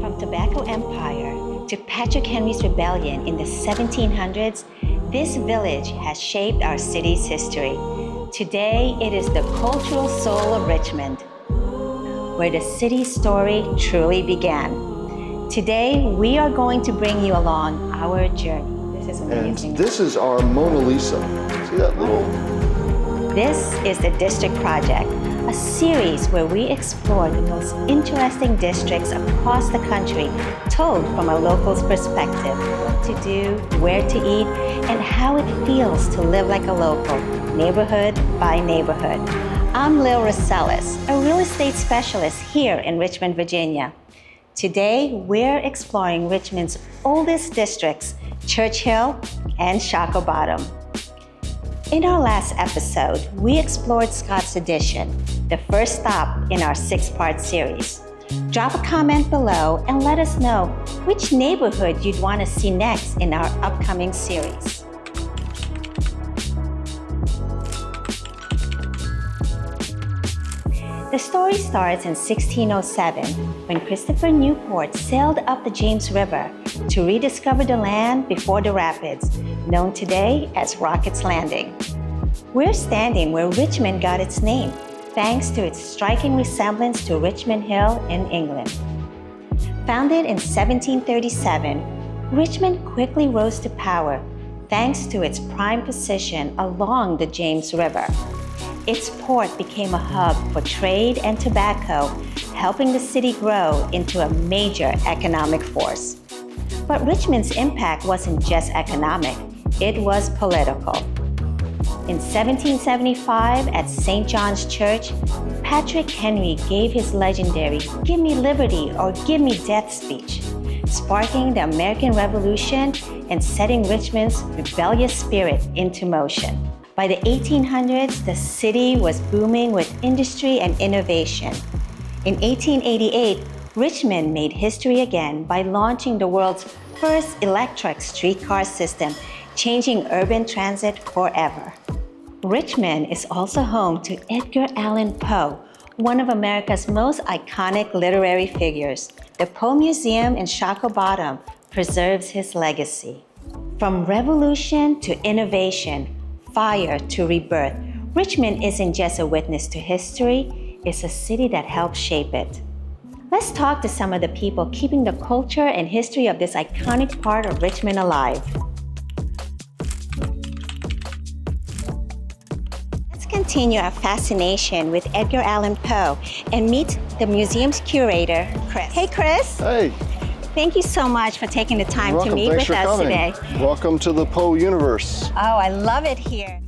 From Tobacco Empire to Patrick Henry's rebellion in the 1700s, this village has shaped our city's history. Today, it is the cultural soul of Richmond, where the city's story truly began. Today, we are going to bring you along our journey. This is amazing. And this is our Mona Lisa. See that little... This is the District Project, a series where we explore the most interesting districts across the country, told from a local's perspective. What to do, where to eat, and how it feels to live like a local, neighborhood by neighborhood. I'm Lil Racelis, a real estate specialist here in Richmond, Virginia. Today, we're exploring Richmond's oldest districts, Church Hill and Shockoe Bottom. In our last episode, we explored Scott's Addition, the first stop in our 6-part series. Drop a comment below and let us know which neighborhood you'd want to see next in our upcoming series. The story starts in 1607 when Christopher Newport sailed up the James River to rediscover the land before the rapids, known today as Rocket's Landing. We're standing where Richmond got its name, thanks to its striking resemblance to Richmond Hill in England. Founded in 1737, Richmond quickly rose to power thanks to its prime position along the James River. Its port became a hub for trade and tobacco, helping the city grow into a major economic force. But Richmond's impact wasn't just economic, it was political. In 1775, at St. John's Church, Patrick Henry gave his legendary "Give me liberty or give me death" speech, sparking the American Revolution and setting Richmond's rebellious spirit into motion. By the 1800s, the city was booming with industry and innovation. In 1888, Richmond made history again by launching the world's first electric streetcar system, changing urban transit forever. Richmond is also home to Edgar Allan Poe, one of America's most iconic literary figures. The Poe Museum in Shockoe Bottom preserves his legacy. From revolution to innovation, fire to rebirth, Richmond isn't just a witness to history, it's a city that helped shape it. Let's talk to some of the people keeping the culture and history of this iconic part of Richmond alive. Let's continue our fascination with Edgar Allan Poe and meet the museum's curator, Chris. Hey, Chris. Hey. Thank you so much for taking the time You're welcome. To meet Thanks with for us coming. today. Welcome to the Poe universe. Oh, I love it here.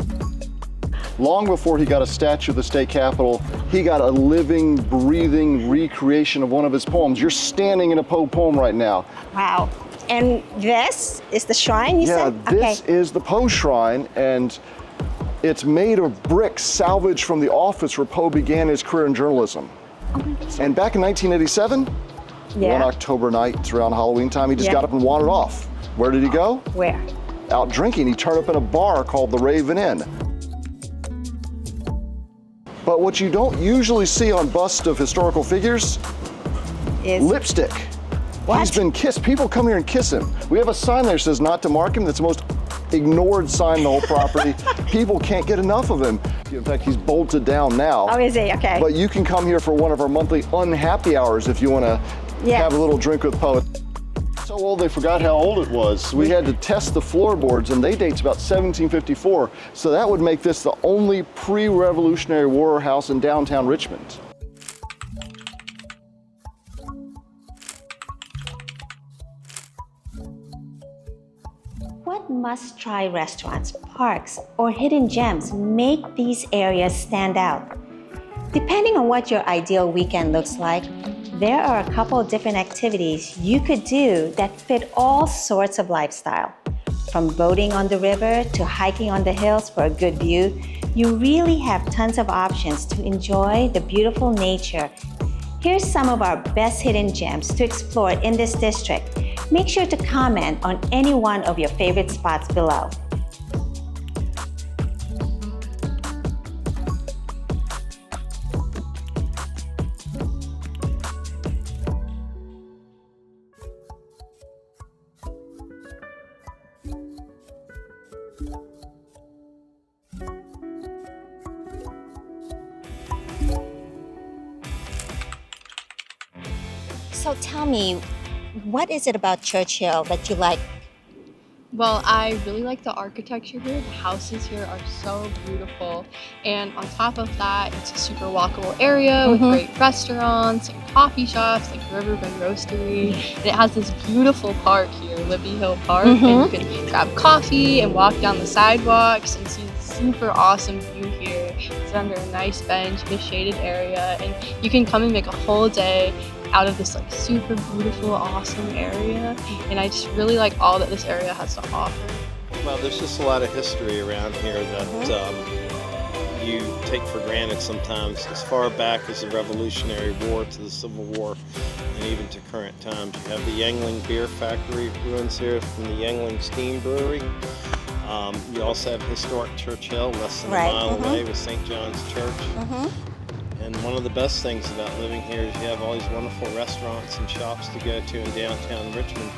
Long before he got a statue of the state capitol, he got a living, breathing recreation of one of his poems. You're standing in a Poe poem right now. Wow. And this is the shrine, you said? Yeah, this is the Poe Shrine, and it's made of bricks salvaged from the office where Poe began his career in journalism. Oh my goodness. And back in 1987, one October night, it's around Halloween time, he just got up and wandered off. Where did he go? Where? Out drinking. He turned up in a bar called the Raven Inn. But what you don't usually see on busts of historical figures is lipstick. What? He's been kissed. People come here and kiss him. We have a sign there that says not to mark him. That's the most ignored sign in the whole property. People can't get enough of him. In fact, he's bolted down now. Oh, is he? Okay. But you can come here for one of our monthly unhappy hours if you want to have a little drink with Poe. So old they forgot how old it was. We had to test the floorboards, and they date to about 1754. So that would make this the only pre-Revolutionary War house in downtown Richmond. What must-try restaurants, parks, or hidden gems make these areas stand out? Depending on what your ideal weekend looks like, there are a couple of different activities you could do that fit all sorts of lifestyle. From boating on the river to hiking on the hills for a good view, you really have tons of options to enjoy the beautiful nature. Here's some of our best hidden gems to explore in this district. Make sure to comment on any one of your favorite spots below. So tell me, what is it about Churchill that you like? Well, I really like the architecture here. The houses here are so beautiful. And on top of that, it's a super walkable area with great restaurants and coffee shops like Riverbend Roastery. And it has this beautiful park here, Libby Hill Park. And you can grab coffee and walk down the sidewalks and see the super awesome view here. Sit under a nice bench in a shaded area. And you can come and make a whole day out of this like super beautiful, awesome area, and I just really like all that this area has to offer. Well, there's just a lot of history around here that you take for granted sometimes. As far back as the Revolutionary War to the Civil War, and even to current times. You have the Yangling Beer Factory ruins here from the Yangling Steam Brewery. You also have historic Churchill, less than a mile away with St. John's Church. And one of the best things about living here is you have all these wonderful restaurants and shops to go to in downtown Richmond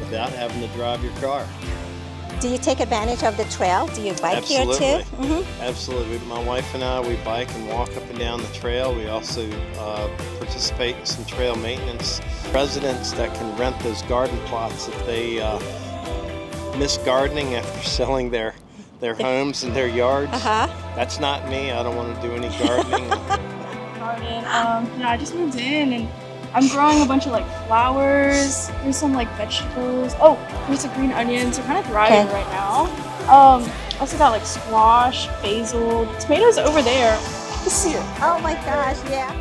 without having to drive your car. Do you take advantage of the trail? Do you bike here too? Absolutely. My wife and I, we bike and walk up and down the trail. We also participate in some trail maintenance. Residents that can rent those garden plots if they miss gardening after selling their homes and their yards. That's not me. I don't want to do any gardening. I just moved in and I'm growing a bunch of like flowers. There's some like vegetables. Oh, there's the green onions. They're kind of thriving right now. Also got like squash, basil, tomatoes over there. This is Oh my gosh, yeah.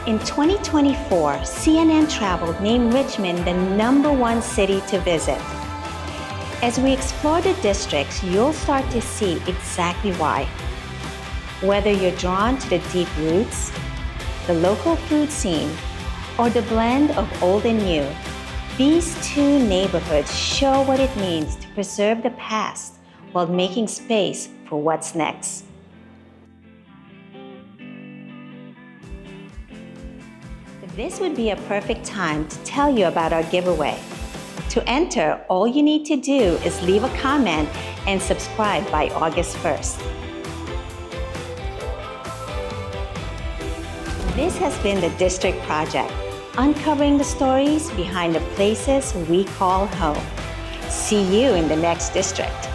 In 2024, CNN Travel named Richmond the #1 city to visit. As we explore the districts, you'll start to see exactly why. Whether you're drawn to the deep roots, the local food scene, or the blend of old and new, these two neighborhoods show what it means to preserve the past while making space for what's next. This would be a perfect time to tell you about our giveaway. To enter, all you need to do is leave a comment and subscribe by August 1st. This has been the District Project, uncovering the stories behind the places we call home. See you in the next district.